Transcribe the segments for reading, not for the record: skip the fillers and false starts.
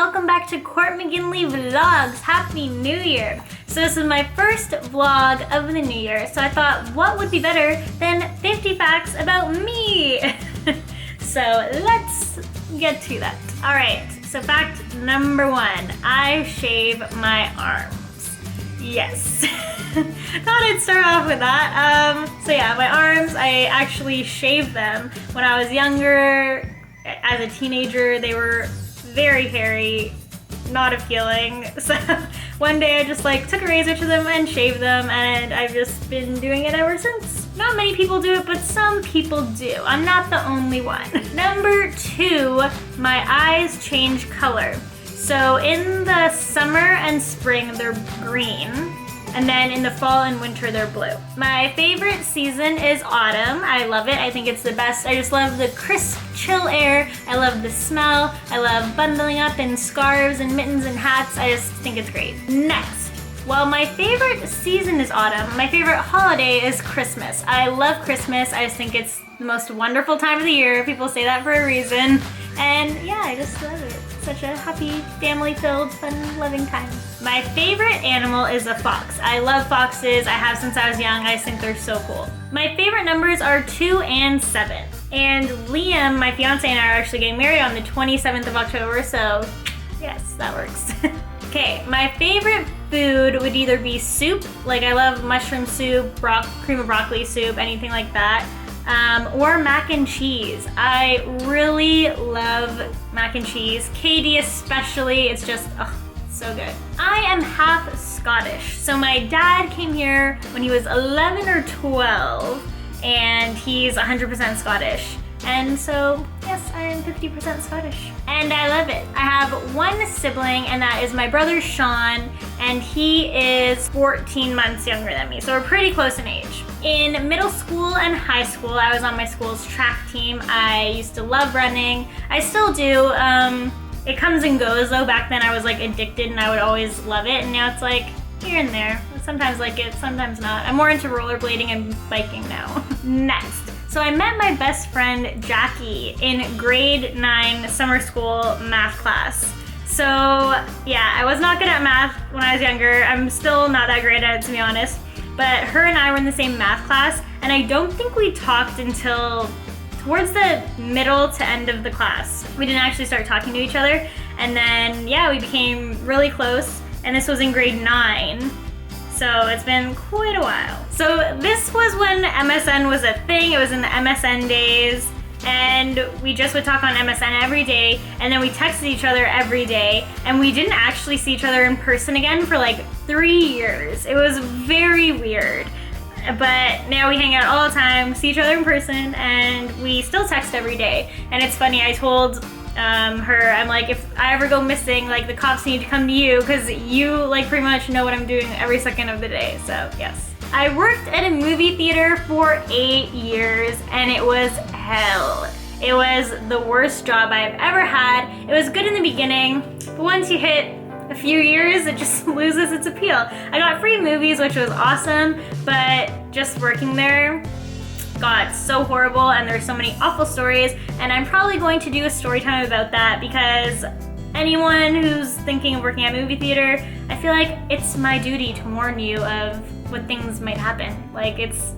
welcome back to CourtMcGinleyVlogs. Happy New Year! So this is my first vlog of the new year, so I thought what would be better than 50 facts about me? So let's get to that. Alright, so fact number 1, I shave my arms. Yes. Thought I'd start off with that. So yeah, my arms, I actually shaved them when I was younger. As a teenager, they were very hairy, not appealing. So one day I just took a razor to them and shaved them, and I've just been doing it ever since. Not many people do it, but some people do. I'm not the only one. Number 2, my eyes change color. So in the summer and spring, they're green. And then in the fall and winter, they're blue. My favorite season is autumn. I love it. I think it's the best. I just love the crisp, chill air. I love the smell. I love bundling up in scarves and mittens and hats. I just think it's great. Next, while my favorite season is autumn, my favorite holiday is Christmas. I love Christmas. I just think it's the most wonderful time of the year. People say that for a reason. And yeah, I just love it. Such a happy, family-filled, fun, loving time. My favorite animal is a fox. I love foxes. I have since I was young. I just think they're so cool. My favorite numbers are 2 and 7. And Liam, my fiance, and I are actually getting married on the 27th of October, so yes, that works. Okay, my favorite food would either be soup, like I love mushroom soup, cream of broccoli soup, anything like that, or mac and cheese. I really love mac and cheese. Katie especially, it's just, so good. I am half Scottish. So my dad came here when he was 11 or 12, and he's 100% Scottish. And so, yes, I am 50% Scottish. And I love it. I have one sibling, and that is my brother Sean, and he is 14 months younger than me, so we're pretty close in age. In middle school and high school, I was on my school's track team. I used to love running. I still do. It comes and goes though. Back then I was addicted and I would always love it, and now it's here and there. Sometimes like it, sometimes not. I'm more into rollerblading and biking now. Next. So I met my best friend Jackie in grade 9 summer school math class. So yeah, I was not good at math when I was younger. I'm still not that great at it, to be honest. But her and I were in the same math class, and I don't think we talked until towards the middle to end of the class. We didn't actually start talking to each other, and then yeah, we became really close, and this was in grade 9. So it's been quite a while. So this was when MSN was a thing. It was in the MSN days, and we just would talk on MSN every day, and then we texted each other every day, and we didn't actually see each other in person again for 3 years. It was very weird. But now we hang out all the time, see each other in person, and we still text every day. And it's funny, I told her, I'm like, if I ever go missing, the cops need to come to you, because you pretty much know what I'm doing every second of the day. So yes. I worked at a movie theater for 8 years, and it was hell. It was the worst job I've ever had. It was good in the beginning, but once you hit a few years, it just loses its appeal. I got free movies, which was awesome, but just working there got so horrible, and there's so many awful stories, and I'm probably going to do a story time about that, because anyone who's thinking of working at a movie theater, I feel like it's my duty to warn you of what things might happen. It's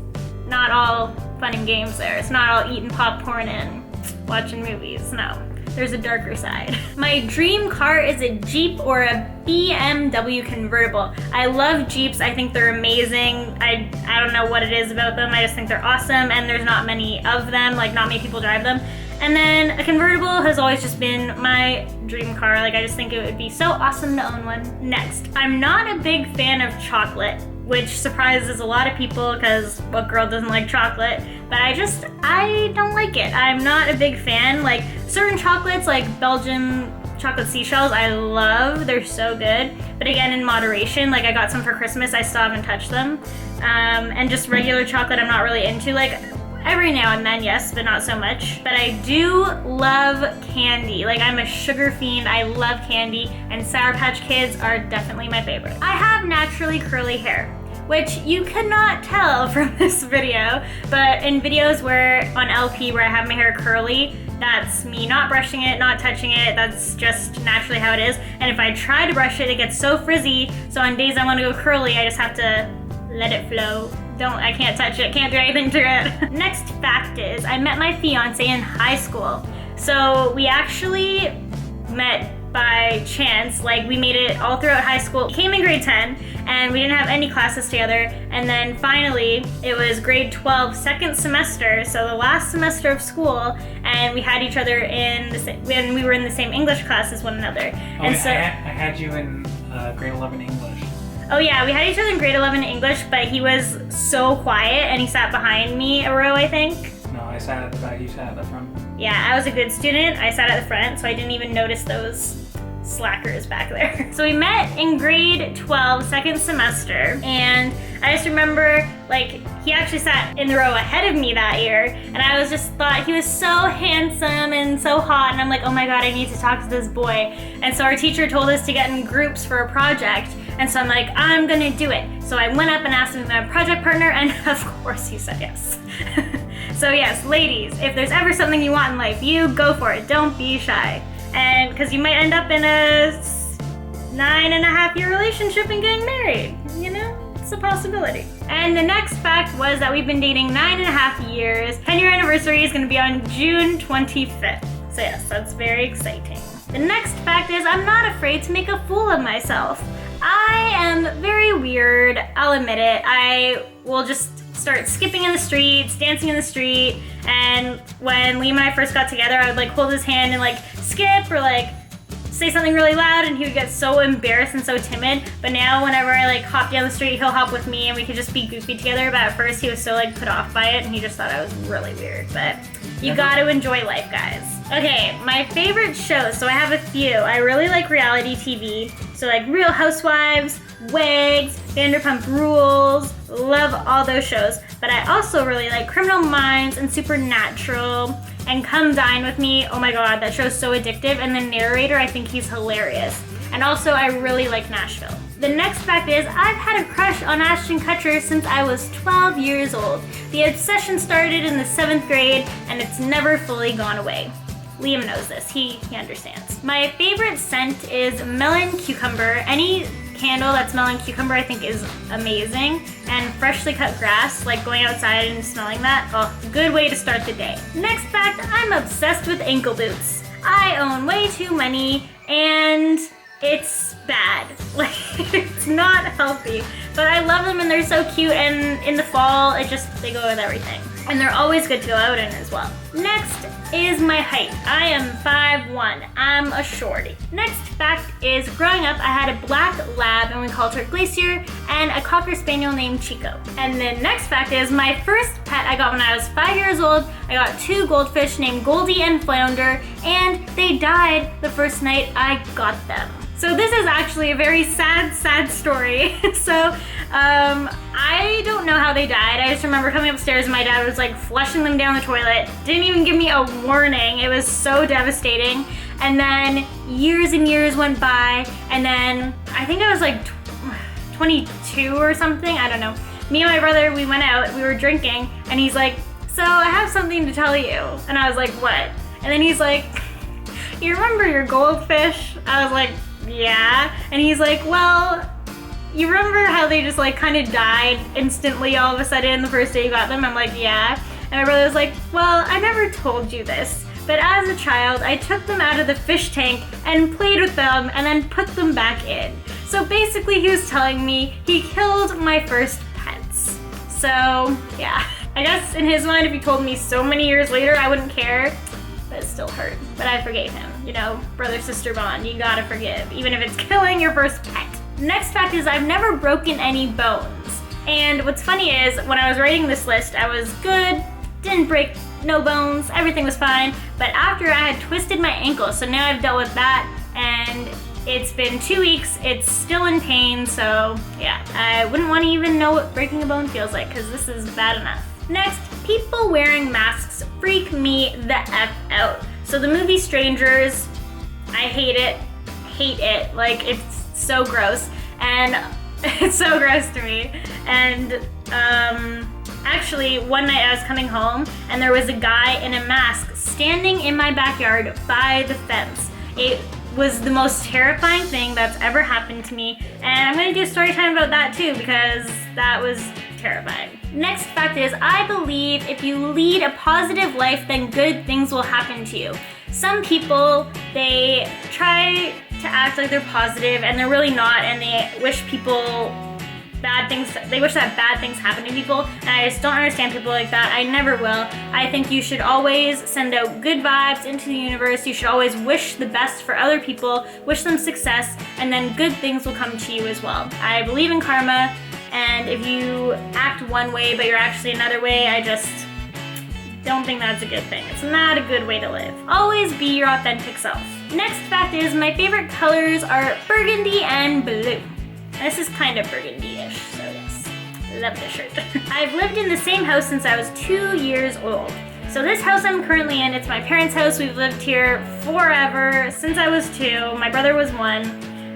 not all fun and games there. It's not all eating popcorn and watching movies, no. There's a darker side. My dream car is a Jeep or a BMW convertible. I love Jeeps. I think they're amazing. I don't know what it is about them. I just think they're awesome, and there's not many of them. Not many people drive them. And then a convertible has always just been my dream car. I just think it would be so awesome to own one. Next, I'm not a big fan of chocolate, which surprises a lot of people, because what girl doesn't like chocolate? But I don't like it. I'm not a big fan. Certain chocolates, like Belgian chocolate seashells, I love. They're so good. But again, in moderation. I got some for Christmas. I still haven't touched them. And just regular chocolate, I'm not really into. Every now and then, yes, but not so much. But I do love candy. I'm a sugar fiend. I love candy, and Sour Patch Kids are definitely my favorite. I have naturally curly hair, which you could not tell from this video, but in videos on LP where I have my hair curly, that's me not brushing it, not touching it. That's just naturally how it is. And if I try to brush it, it gets so frizzy. So on days I want to go curly, I just have to let it flow. I can't touch it, can't do anything to it. Next fact is, I met my fiance in high school. So we actually met by chance. Like, we made it all throughout high school. Came in grade 10 and we didn't have any classes together, and then finally it was grade 12 second semester, so the last semester of school, and we had each other in the same, when we were in the same English class as one another. And so I had you in grade 11 English. Oh yeah, we had each other in grade 11 English, but he was so quiet and he sat behind me a row, I think. No, I sat at the back, you sat at the front. Yeah, I was a good student. I sat at the front, so I didn't even notice those slackers back there. So we met in grade 12, second semester, and I just remember, like, he actually sat in the row ahead of me that year, and I was just thought he was so handsome and so hot, and I'm like, oh my god, I need to talk to this boy. And so our teacher told us to get in groups for a project, and so I'm like, I'm gonna do it. So I went up and asked him if I'm a project partner, and of course he said yes. So yes, ladies, if there's ever something you want in life, you go for it. Don't be shy. And because you might end up in a 9.5-year relationship and getting married, you know? It's a possibility. And the next fact was that we've been dating 9.5 years. 10-year anniversary is gonna be on June 25th. So yes, that's very exciting. The next fact is I'm not afraid to make a fool of myself. I am very weird, I'll admit it. I will just start skipping in the streets, dancing in the street, and when Liam and I first got together, I would like hold his hand and like skip or like say something really loud, and he would get so embarrassed and so timid. But now whenever I like hop down the street, he'll hop with me and we could just be goofy together. But at first he was so like put off by it and he just thought I was really weird. But you gotta enjoy life, guys. Okay, my favorite shows, so I have a few. I really like reality TV, so like Real Housewives, Wags, Vanderpump Rules, love all those shows. But I also really like Criminal Minds and Supernatural and Come Dine With Me. Oh my god, that show's so addictive, and the narrator, I think he's hilarious. And also, I really like Nashville. The next fact is, I've had a crush on Ashton Kutcher since I was 12 years old. The obsession started in the 7th grade, and it's never fully gone away. Liam knows this, he understands. My favorite scent is melon cucumber. Any candle that's melon cucumber I think is amazing. And freshly cut grass, like going outside and smelling that, oh, good way to start the day. Next fact, I'm obsessed with ankle boots. I own way too many, and it's bad. Like, it's not healthy. But I love them and they're so cute, and in the fall, they go with everything. And they're always good to go out in as well. Next is my height. I am 5'1". I'm a shorty. Next fact is, growing up, I had a black lab and we called her Glacier, and a cocker spaniel named Chico. And the next fact is, my first pet I got when I was 5 years old. I got 2 goldfish named Goldie and Flounder, and they died the first night I got them. So this is actually a very sad story. So I don't know how they died. I just remember coming upstairs and my dad was like flushing them down the toilet. Didn't even give me a warning. It was so devastating. And then years and years went by, and then I think I was like 22 or something. I don't know. Me and my brother, we went out, we were drinking, and he's like, so I have something to tell you. And I was like, what? And then he's like, you remember your goldfish? I was like, yeah. And he's like, well, you remember how they just like kind of died instantly all of a sudden the first day you got them? I'm like, yeah. And my brother was like, well, I never told you this, but as a child, I took them out of the fish tank and played with them and then put them back in. So basically he was telling me he killed my first pets. So yeah, I guess in his mind, if he told me so many years later, I wouldn't care. But it still hurt. But I forgave him. You know, brother-sister bond, you gotta forgive, even if it's killing your first pet. Next fact is, I've never broken any bones. And what's funny is, when I was writing this list, I was good, didn't break no bones, everything was fine. But after, I had twisted my ankle, so now I've dealt with that, and it's been 2 weeks, it's still in pain, so yeah. I wouldn't want to even know what breaking a bone feels like, because this is bad enough. Next, people wearing masks freak me the F out. So the movie Strangers, I hate it. Like, it's so gross, and it's so gross to me. And Actually, one night I was coming home and there was a guy in a mask standing in my backyard by the fence. It was the most terrifying thing that's ever happened to me, and I'm gonna do a story time about that too because that was terrifying. Next fact is, I believe if you lead a positive life, then good things will happen to you. Some people, they try to act like they're positive and they're really not, and they wish people bad things, they wish that bad things happen to people, and I just don't understand people like that. I never will. I think you should always send out good vibes into the universe. You should always wish the best for other people, wish them success, and then good things will come to you as well. I believe in karma, and if you act one way but you're actually another way, I just don't think that's a good thing. It's not a good way to live. Always be your authentic self. Next fact is, my favorite colors are burgundy and blue. This is kind of burgundy-ish, so yes, love the shirt. I've lived in the same house since I was 2 years old. So this house I'm currently in, it's my parents' house. We've lived here forever, since I was 2. My brother was 1.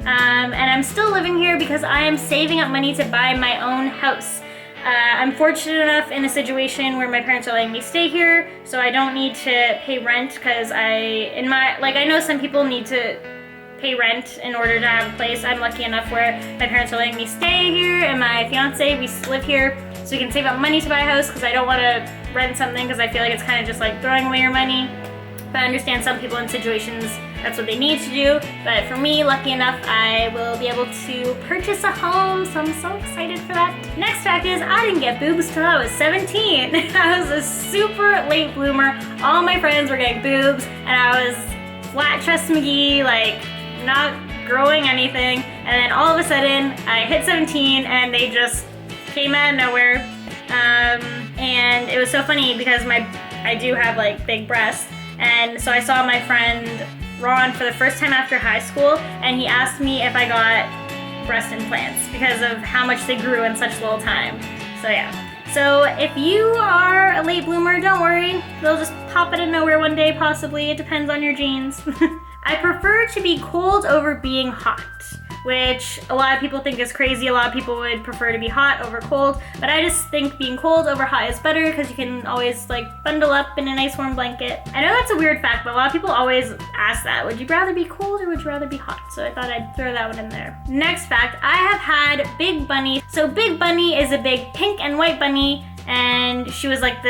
And I'm still living here because I am saving up money to buy my own house. I'm fortunate enough in a situation where my parents are letting me stay here, so I don't need to pay rent because I know some people need to pay rent in order to have a place. I'm lucky enough where my parents are letting me stay here, and my fiance, we live here so we can save up money to buy a house because I don't want to rent something because I feel like it's kind of just like throwing away your money. But I understand some people in situations, that's what they need to do. But for me, lucky enough, I will be able to purchase a home, so I'm so excited for that. Next fact is, I didn't get boobs till I was 17. I was a super late bloomer. All my friends were getting boobs, and I was flat chest McGee, like not growing anything. And then all of a sudden, I hit 17, and they just came out of nowhere. And it was so funny because I do have like big breasts. And so I saw my friend Ron for the first time after high school, and he asked me if I got breast implants because of how much they grew in such little time. So yeah. So if you are a late bloomer, don't worry. They'll just pop out of nowhere one day, possibly. It depends on your genes. I prefer to be cold over being hot, which a lot of people think is crazy. A lot of people would prefer to be hot over cold, but I just think being cold over hot is better because you can always like bundle up in a nice warm blanket. I know that's a weird fact, but a lot of people always ask that. Would you rather be cold or would you rather be hot? So I thought I'd throw that one in there. Next fact, I have had Big Bunny. So Big Bunny is a big pink and white bunny, and she was like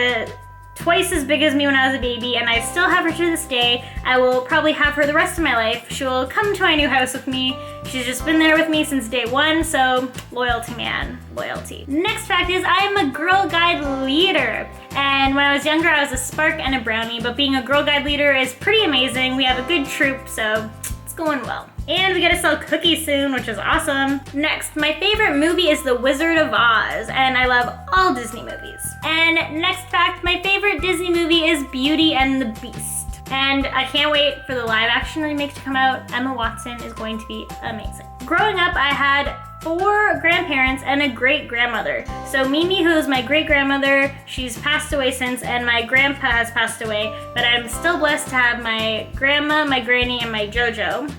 twice as big as me when I was a baby, and I still have her to this day. I will probably have her the rest of my life. She will come to my new house with me. She's just been there with me since day one, so loyalty, man, loyalty. Next fact is, I am a Girl Guide leader. And when I was younger, I was a Spark and a Brownie, but being a Girl Guide leader is pretty amazing. We have a good troop, so it's going well. And we get to sell cookies soon, which is awesome. Next, my favorite movie is The Wizard of Oz, and I love all Disney movies. And next fact, my favorite Disney movie is Beauty and the Beast. And I can't wait for the live action remake to come out. Emma Watson is going to be amazing. Growing up, I had 4 grandparents and a great-grandmother. So Mimi, who is my great-grandmother, she's passed away since, and my grandpa has passed away, but I'm still blessed to have my grandma, my granny, and my JoJo.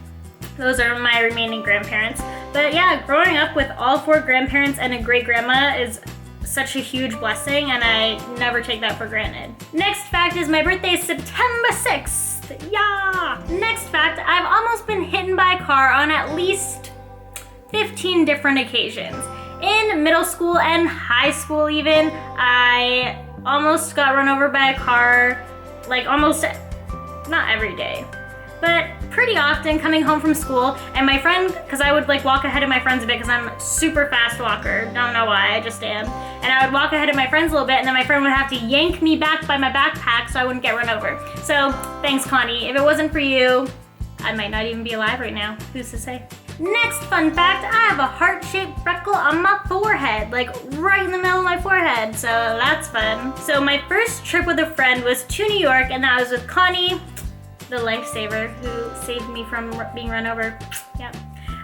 Those are my remaining grandparents. But yeah, growing up with all 4 grandparents and a great-grandma is such a huge blessing, and I never take that for granted. Next fact is my birthday is September 6th. Yeah! Next fact, I've almost been hit by a car on at least 15 different occasions. In middle school and high school even, I almost got run over by a car, like almost, not every day, but pretty often coming home from school. And my friend, because I would like walk ahead of my friends a bit because I'm a super fast walker, don't know why, I just am. And I would walk ahead of my friends a little bit, and then my friend would have to yank me back by my backpack so I wouldn't get run over. So thanks, Connie. If it wasn't for you, I might not even be alive right now. Who's to say? Next fun fact, I have a heart-shaped freckle on my forehead, like right in the middle of my forehead, so that's fun. So my first trip with a friend was to New York, and that was with Connie, the lifesaver who saved me from being run over. Yeah.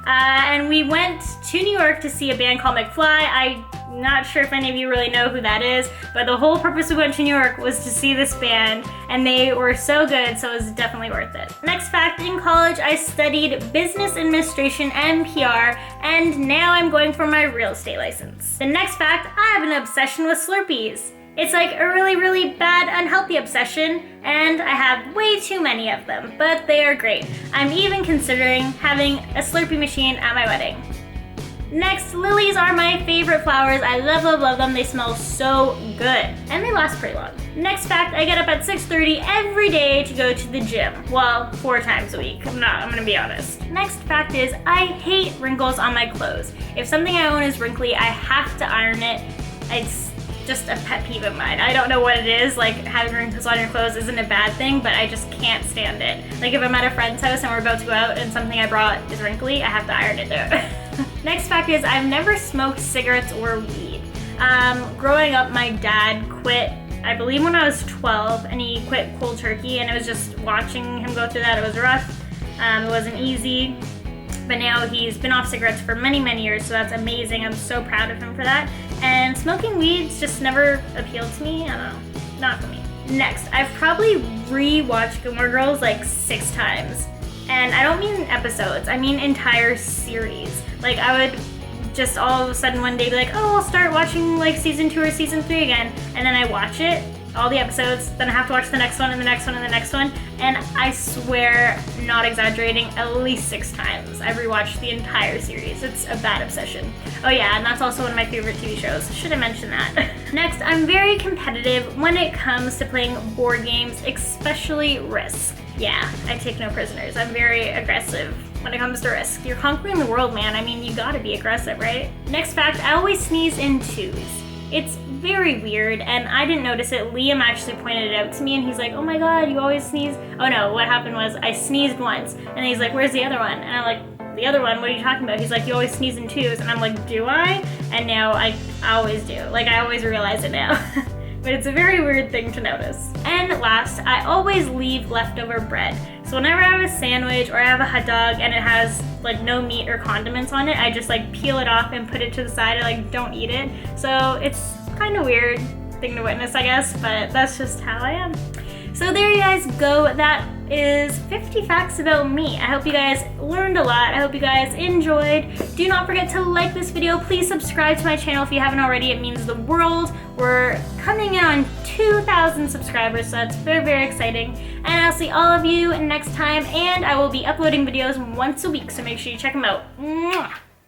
And we went to New York to see a band called McFly. I Not sure if any of you really know who that is, but the whole purpose we went to New York was to see this band, and they were so good, so it was definitely worth it. Next fact, in college I studied business administration and PR, and now I'm going for my real estate license. The next fact, I have an obsession with Slurpees. It's like a really, really bad, unhealthy obsession, and I have way too many of them, but they are great. I'm even considering having a Slurpee machine at my wedding. Next, lilies are my favorite flowers. I love, love, love them. They smell so good, and they last pretty long. Next fact, I get up at 6:30 every day to go to the gym. Well, 4 times a week. I'm gonna be honest. Next fact is, I hate wrinkles on my clothes. If something I own is wrinkly, I have to iron it. It's just a pet peeve of mine. I don't know what it is, like having wrinkles on your clothes isn't a bad thing, but I just can't stand it. Like if I'm at a friend's house and we're about to go out and something I brought is wrinkly, I have to iron it though. Next fact is, I've never smoked cigarettes or weed. Growing up, my dad quit, I believe when I was 12, and he quit cold turkey, and it was just watching him go through that. It was rough, it wasn't easy. But now he's been off cigarettes for many, many years, so that's amazing. I'm so proud of him for that. And smoking weeds just never appealed to me. I don't know, not for me. Next, I've probably re-watched Gilmore Girls like 6 times. And I don't mean episodes, I mean entire series. Like I would just all of a sudden one day be like, oh, I'll start watching like season 2 or season 3 again. And then I watch it, all the episodes, then I have to watch the next one and the next one and the next one. And I swear, not exaggerating, at least 6 times I've rewatched the entire series. It's a bad obsession. Oh yeah, and that's also one of my favorite TV shows. Should have mentioned that. Next, I'm very competitive when it comes to playing board games, especially Risk. Yeah, I take no prisoners. I'm very aggressive when it comes to Risk. You're conquering the world, man. I mean, you gotta be aggressive, right? Next fact, I always sneeze in 2s. It's very weird, and I didn't notice it. Liam actually pointed it out to me, and he's like, oh my god, you always sneeze. Oh no, what happened was I sneezed once, and he's like, where's the other one? And I'm like, the other one, what are you talking about? He's like, you always sneeze in 2s, and I'm like, do I? And now I always do. Like, I always realize it now. But it's a very weird thing to notice. And last, I always leave leftover bread. So whenever I have a sandwich or I have a hot dog and it has like no meat or condiments on it, I just like peel it off and put it to the side. I like don't eat it. So it's kind of weird thing to witness, I guess, but that's just how I am. So there you guys go. That is 50 facts about me. I hope you guys learned a lot. I hope you guys enjoyed. Do not forget to like this video. Please subscribe to my channel if you haven't already. It means the world. We're coming in on 2,000 subscribers, so that's very, very exciting. And I'll see all of you next time, and I will be uploading videos once a week, so make sure you check them out. Mwah!